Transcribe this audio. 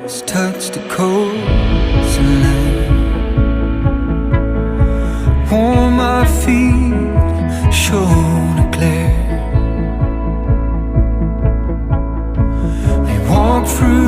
breeze touch the coast and land. Warm my feet, shone a glare. We walk through